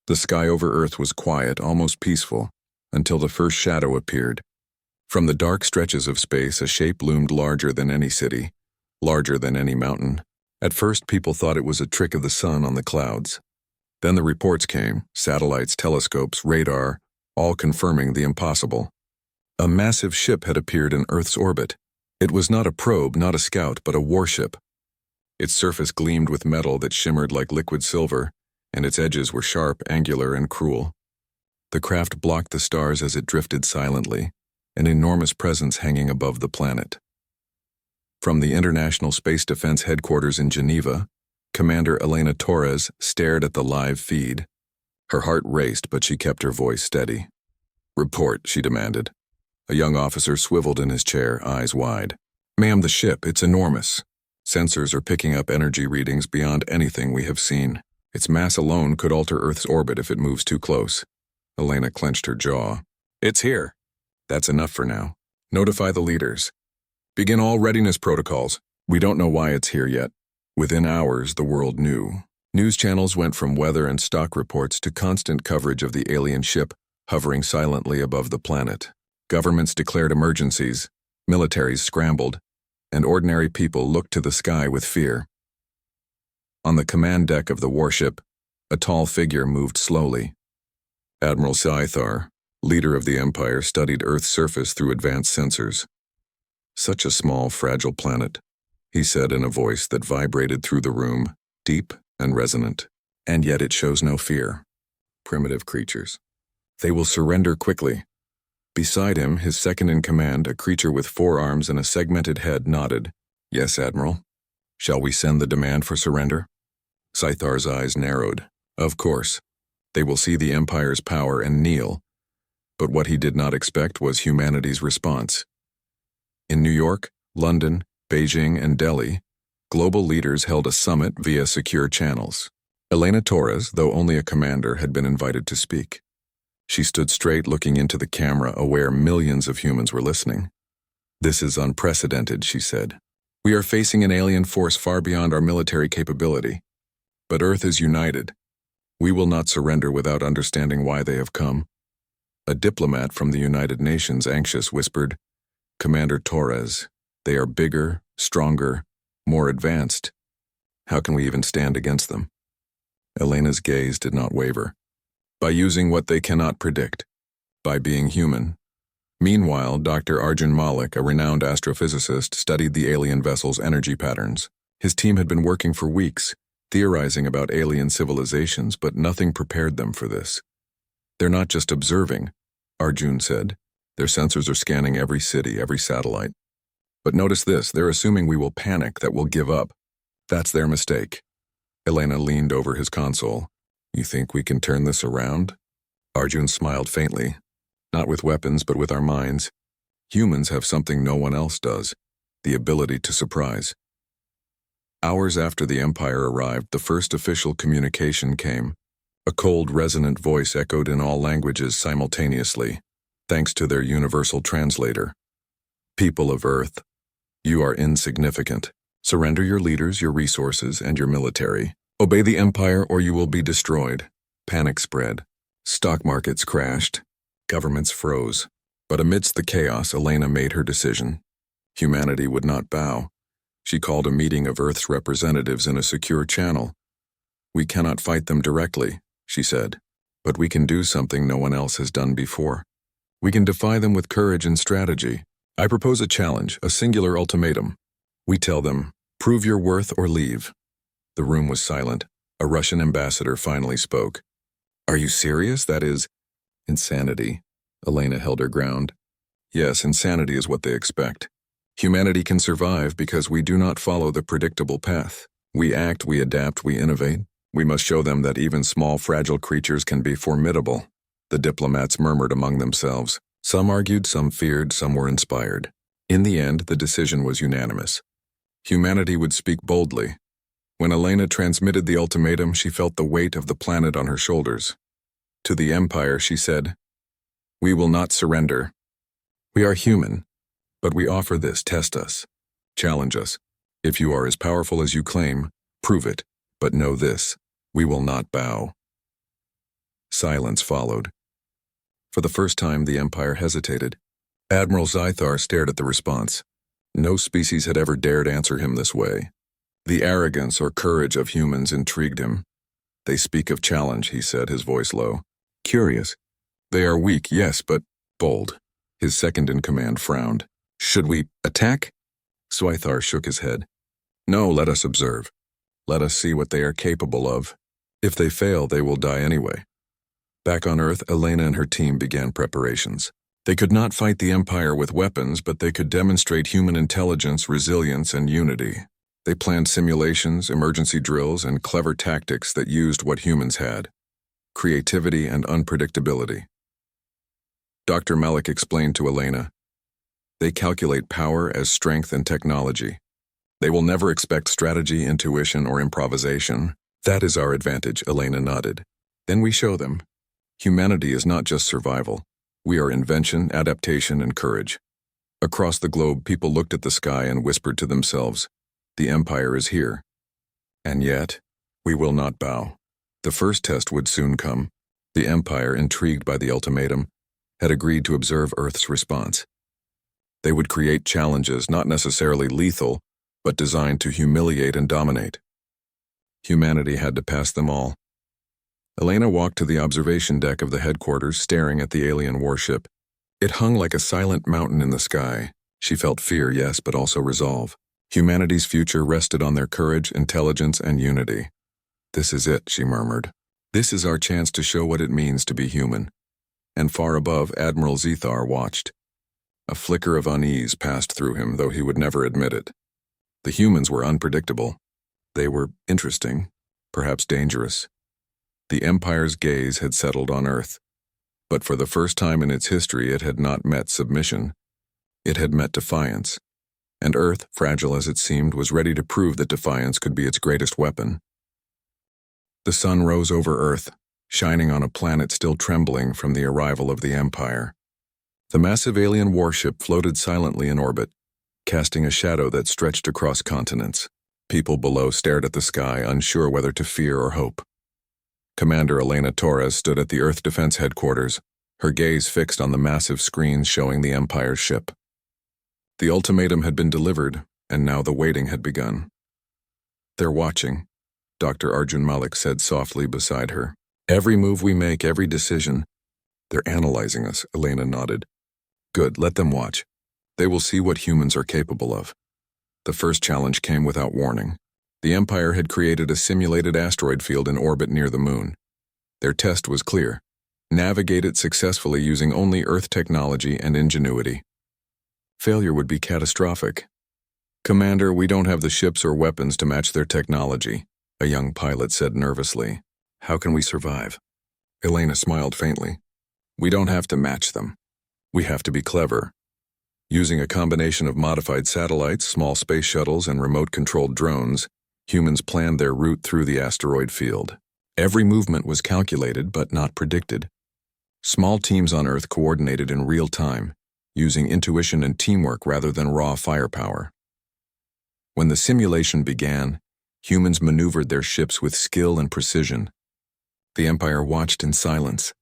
The sky over Earth was quiet, almost peaceful, until the first shadow appeared. From the dark stretches of space, a shape loomed larger than any city, larger than any mountain. At first, people thought it was a trick of the sun on the clouds. Then the reports came, satellites, telescopes, radar, all confirming the impossible. A massive ship had appeared in Earth's orbit. It was not a probe, not a scout, but a warship. Its surface gleamed with metal that shimmered like liquid silver, and its edges were sharp, angular, and cruel. The craft blocked the stars as it drifted silently, an enormous presence hanging above the planet. From the International Space Defense Headquarters in Geneva, Commander Elena Torres stared at the live feed. Her heart raced, but she kept her voice steady. "Report," she demanded. A young officer swiveled in his chair, eyes wide. "Ma'am, the ship, it's enormous. Sensors are picking up energy readings beyond anything we have seen. Its mass alone could alter Earth's orbit if it moves too close." Elena clenched her jaw. "It's here." "That's enough for now. Notify the leaders. Begin all readiness protocols. We don't know why it's here yet." Within hours, the world knew. News channels went from weather and stock reports to constant coverage of the alien ship hovering silently above the planet. Governments declared emergencies, militaries scrambled, and ordinary people looked to the sky with fear. On the command deck of the warship, a tall figure moved slowly. Admiral Sci-Fi, leader of the Empire, studied Earth's surface through advanced sensors. "Such a small, fragile planet," he said in a voice that vibrated through the room, deep and resonant. "And yet it shows no fear. Primitive creatures. They will surrender quickly." Beside him, his second-in-command, a creature with 4 arms and a segmented head, nodded. "Yes, Admiral. Shall we send the demand for surrender?" Scythar's eyes narrowed. Of course. They will see the Empire's power and kneel. But what he did not expect was humanity's response. In New York, London, Beijing, and Delhi, global leaders held a summit via secure channels. Elena Torres, though only a commander, had been invited to speak. She stood straight, looking into the camera, aware millions of humans were listening. "This is unprecedented," she said. "We are facing an alien force far beyond our military capability. But Earth is united. We will not surrender without understanding why they have come." A diplomat from the United Nations, anxious, whispered, "Commander Torres, they are bigger, stronger, more advanced. How can we even stand against them?" Elena's gaze did not waver. "By using what they cannot predict. By being human." Meanwhile, Dr. Arjun Malik, a renowned astrophysicist, studied the alien vessel's energy patterns. His team had been working for weeks, theorizing about alien civilizations, but nothing prepared them for this. "They're not just observing," Arjun said. "Their sensors are scanning every city, every satellite. But notice this, they're assuming we will panic, that we'll give up. That's their mistake." Elena leaned over his console. "You think we can turn this around?" Arjun smiled faintly. "Not with weapons, but with our minds. Humans have something no one else does, the ability to surprise." Hours after the Empire arrived, the first official communication came. A cold, resonant voice echoed in all languages simultaneously, thanks to their universal translator. "People of Earth, you are insignificant. Surrender your leaders, your resources, and your military. Obey the Empire or you will be destroyed." Panic spread. Stock markets crashed. Governments froze. But amidst the chaos, Elena made her decision. Humanity would not bow. She called a meeting of Earth's representatives in a secure channel. "We cannot fight them directly," she said, "but we can do something no one else has done before. We can defy them with courage and strategy. I propose a challenge, a singular ultimatum. We tell them, prove your worth or leave." The room was silent. A Russian ambassador finally spoke. "Are you serious? That is insanity." Elena held her ground. "Yes, insanity is what they expect. Humanity can survive because we do not follow the predictable path. We act, we adapt, we innovate. We must show them that even small, fragile creatures can be formidable." The diplomats murmured among themselves. Some argued, some feared, some were inspired. In the end, the decision was unanimous. Humanity would speak boldly. When Elena transmitted the ultimatum, she felt the weight of the planet on her shoulders. To the Empire, she said, "We will not surrender. We are human, but we offer this. Test us. Challenge us. If you are as powerful as you claim, prove it. But know this, we will not bow." Silence followed. For the first time, the Empire hesitated. Admiral Zythar stared at the response. No species had ever dared answer him this way. The arrogance or courage of humans intrigued him. They speak of challenge, he said, his voice low. Curious. They are weak, yes, but bold. His second-in-command frowned. Should we attack? Zythar shook his head. No, let us observe. Let us see what they are capable of. If they fail, they will die anyway. Back on Earth, Elena and her team began preparations. They could not fight the Empire with weapons, but they could demonstrate human intelligence, resilience, and unity. They planned simulations, emergency drills, and clever tactics that used what humans had: creativity and unpredictability. Dr. Malik explained to Elena, they calculate power as strength and technology. They will never expect strategy, intuition, or improvisation. That is our advantage, Elena nodded. Then we show them. Humanity is not just survival. We are invention, adaptation, and courage. Across the globe, people looked at the sky and whispered to themselves, the Empire is here. And yet, we will not bow. The first test would soon come. The Empire, intrigued by the ultimatum, had agreed to observe Earth's response. They would create challenges not necessarily lethal, but designed to humiliate and dominate. Humanity had to pass them all. Elena walked to the observation deck of the headquarters, staring at the alien warship. It hung like a silent mountain in the sky. She felt fear, yes, but also resolve. Humanity's future rested on their courage, intelligence, and unity. This is it, she murmured. This is our chance to show what it means to be human. And far above, Admiral Zythar watched. A flicker of unease passed through him, though he would never admit it. The humans were unpredictable. They were interesting, perhaps dangerous. The Empire's gaze had settled on Earth, but for the first time in its history it had not met submission. It had met defiance, and Earth, fragile as it seemed, was ready to prove that defiance could be its greatest weapon. The sun rose over Earth, shining on a planet still trembling from the arrival of the Empire. The massive alien warship floated silently in orbit, casting a shadow that stretched across continents. People below stared at the sky, unsure whether to fear or hope. Commander Elena Torres stood at the Earth Defense Headquarters, her gaze fixed on the massive screens showing the Empire's ship. The ultimatum had been delivered, and now the waiting had begun. They're watching, Dr. Arjun Malik said softly beside her. Every move we make, every decision. They're analyzing us, Elena nodded. Good, let them watch. They will see what humans are capable of. The first challenge came without warning. The Empire had created a simulated asteroid field in orbit near the moon. Their test was clear. Navigate it successfully using only Earth technology and ingenuity. Failure would be catastrophic. Commander, we don't have the ships or weapons to match their technology, a young pilot said nervously. How can we survive? Elena smiled faintly. We don't have to match them. We have to be clever. Using a combination of modified satellites, small space shuttles, and remote-controlled drones, humans planned their route through the asteroid field. Every movement was calculated but not predicted. Small teams on Earth coordinated in real time, using intuition and teamwork rather than raw firepower. When the simulation began, humans maneuvered their ships with skill and precision. The Empire watched in silence,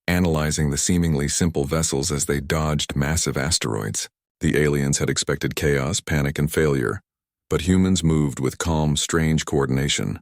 analyzing the seemingly simple vessels as they dodged massive asteroids. The aliens had expected chaos, panic, and failure, but humans moved with calm, strange coordination.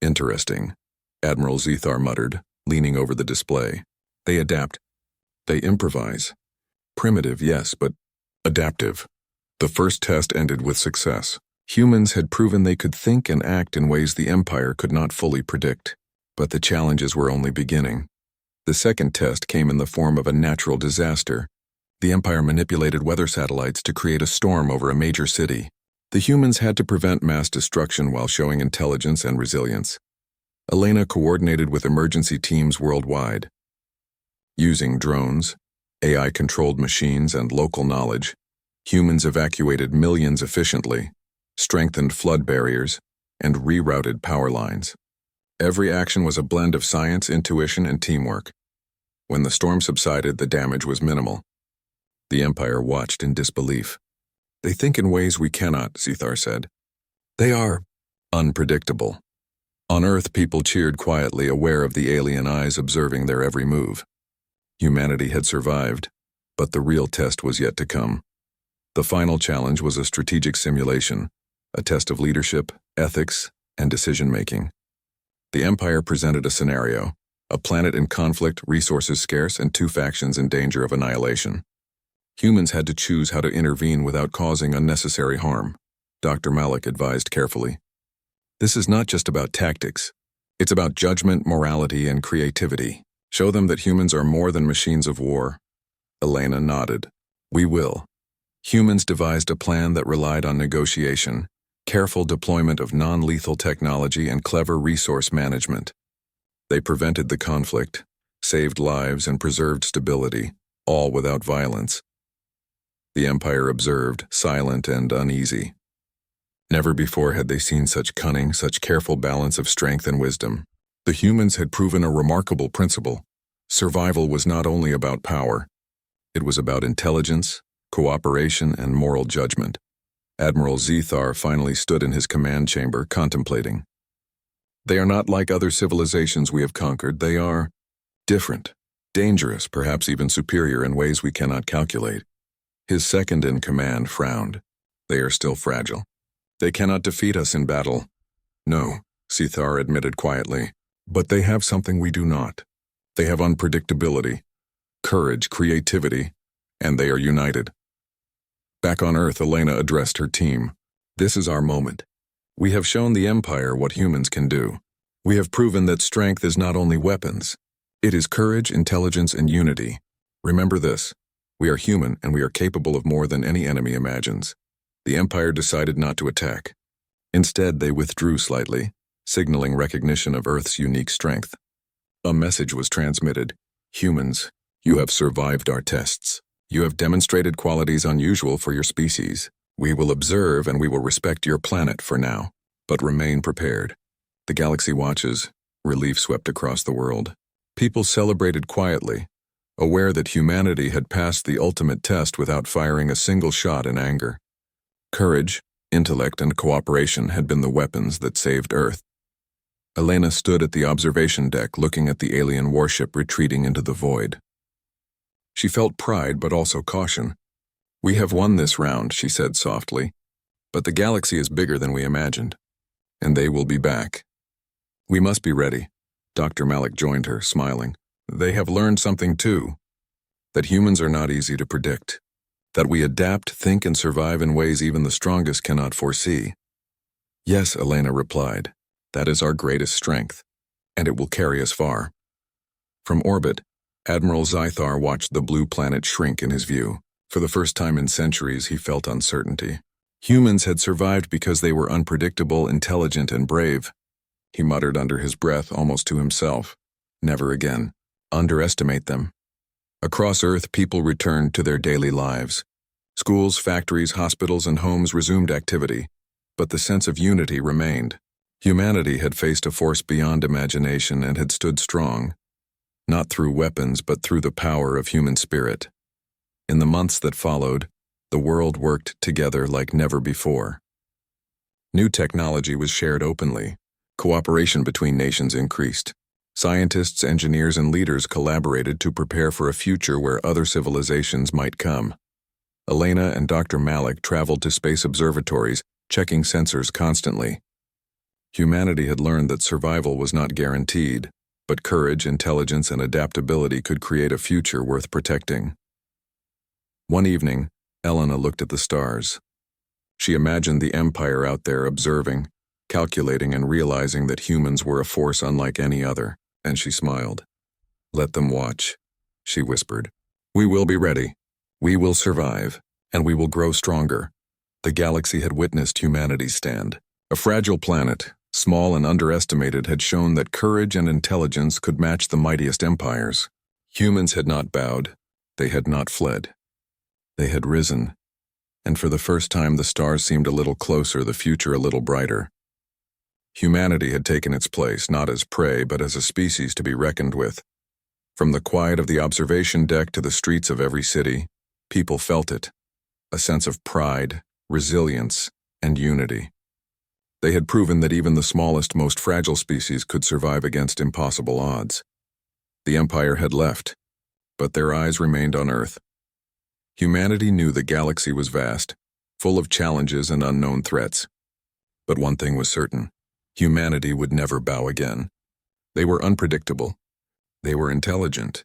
Interesting, Admiral Zythar muttered, leaning over the display. They adapt. They improvise. Primitive, yes, but adaptive. The first test ended with success. Humans had proven they could think and act in ways the Empire could not fully predict. But the challenges were only beginning. The second test came in the form of a natural disaster. The Empire manipulated weather satellites to create a storm over a major city. The humans had to prevent mass destruction while showing intelligence and resilience. Elena coordinated with emergency teams worldwide. Using drones, AI-controlled machines, and local knowledge, humans evacuated millions efficiently, strengthened flood barriers, and rerouted power lines. Every action was a blend of science, intuition, and teamwork. When the storm subsided, the damage was minimal. The Empire watched in disbelief. They think in ways we cannot, Zythar said. They are unpredictable. On Earth, people cheered quietly, aware of the alien eyes observing their every move. Humanity had survived, but the real test was yet to come. The final challenge was a strategic simulation, a test of leadership, ethics, and decision-making. The Empire presented a scenario: a planet in conflict, resources scarce, and two factions in danger of annihilation. Humans had to choose how to intervene without causing unnecessary harm. Dr. Malik advised carefully. This is not just about tactics. It's about judgment, morality, and creativity. Show them that humans are more than machines of war. Elena nodded. We will. Humans devised a plan that relied on negotiation, careful deployment of non-lethal technology, and clever resource management. They prevented the conflict, saved lives, and preserved stability, all without violence. The Empire observed, silent and uneasy. Never before had they seen such cunning, such careful balance of strength and wisdom. The humans had proven a remarkable principle. Survival was not only about power. It was about intelligence, cooperation, and moral judgment. Admiral Zethar finally stood in his command chamber, contemplating. They are not like other civilizations we have conquered. They are different, dangerous, perhaps even superior in ways we cannot calculate. His second-in-command frowned. They are still fragile. They cannot defeat us in battle. No, Zethar admitted quietly. But they have something we do not. They have unpredictability, courage, creativity, and they are united. Back on Earth, Elena addressed her team. This is our moment. We have shown the Empire what humans can do. We have proven that strength is not only weapons. It is courage, intelligence, and unity. Remember this. We are human, and we are capable of more than any enemy imagines. The Empire decided not to attack. Instead, they withdrew slightly, signaling recognition of Earth's unique strength. A message was transmitted. Humans, you have survived our tests. You have demonstrated qualities unusual for your species. We will observe and we will respect your planet for now, but remain prepared. The galaxy watches. Relief swept across the world. People celebrated quietly, aware that humanity had passed the ultimate test without firing a single shot in anger. Courage, intellect, and cooperation had been the weapons that saved Earth. Elena stood at the observation deck looking at the alien warship retreating into the void. She felt pride but also caution. We have won this round, she said softly, but the galaxy is bigger than we imagined, and they will be back. We must be ready. Dr. Malik joined her, smiling. They have learned something too, that humans are not easy to predict, that we adapt, think, and survive in ways even the strongest cannot foresee. Yes, Elena replied. That is our greatest strength, and it will carry us far. From orbit, Admiral Zethar watched the blue planet shrink in his view. For the first time in centuries, he felt uncertainty. Humans had survived because they were unpredictable, intelligent, and brave. He muttered under his breath, almost to himself. Never again. Underestimate them. Across Earth, people returned to their daily lives. Schools, factories, hospitals, and homes resumed activity, but the sense of unity remained. Humanity had faced a force beyond imagination and had stood strong, not through weapons but through the power of human spirit. In the months that followed, the world worked together like never before. New technology was shared openly. Cooperation between nations increased. Scientists, engineers, and leaders collaborated to prepare for a future where other civilizations might come. Elena and Dr. Malik traveled to space observatories, checking sensors constantly. Humanity had learned that survival was not guaranteed, but courage, intelligence, and adaptability could create a future worth protecting. One evening, Elena looked at the stars. She imagined the Empire out there observing, calculating, and realizing that humans were a force unlike any other, and she smiled. Let them watch, she whispered. We will be ready. We will survive, and we will grow stronger. The galaxy had witnessed humanity's stand. A fragile planet, small and underestimated, had shown that courage and intelligence could match the mightiest empires. Humans had not bowed. They had not fled. They had risen, and for the first time the stars seemed a little closer, the future a little brighter. Humanity had taken its place, not as prey, but as a species to be reckoned with. From the quiet of the observation deck to the streets of every city, people felt it, a sense of pride, resilience, and unity. They had proven that even the smallest, most fragile species could survive against impossible odds. The Empire had left, but their eyes remained on Earth. Humanity knew the galaxy was vast, full of challenges and unknown threats. But one thing was certain: humanity would never bow again. They were unpredictable. They were intelligent.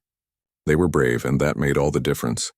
They were brave, and that made all the difference.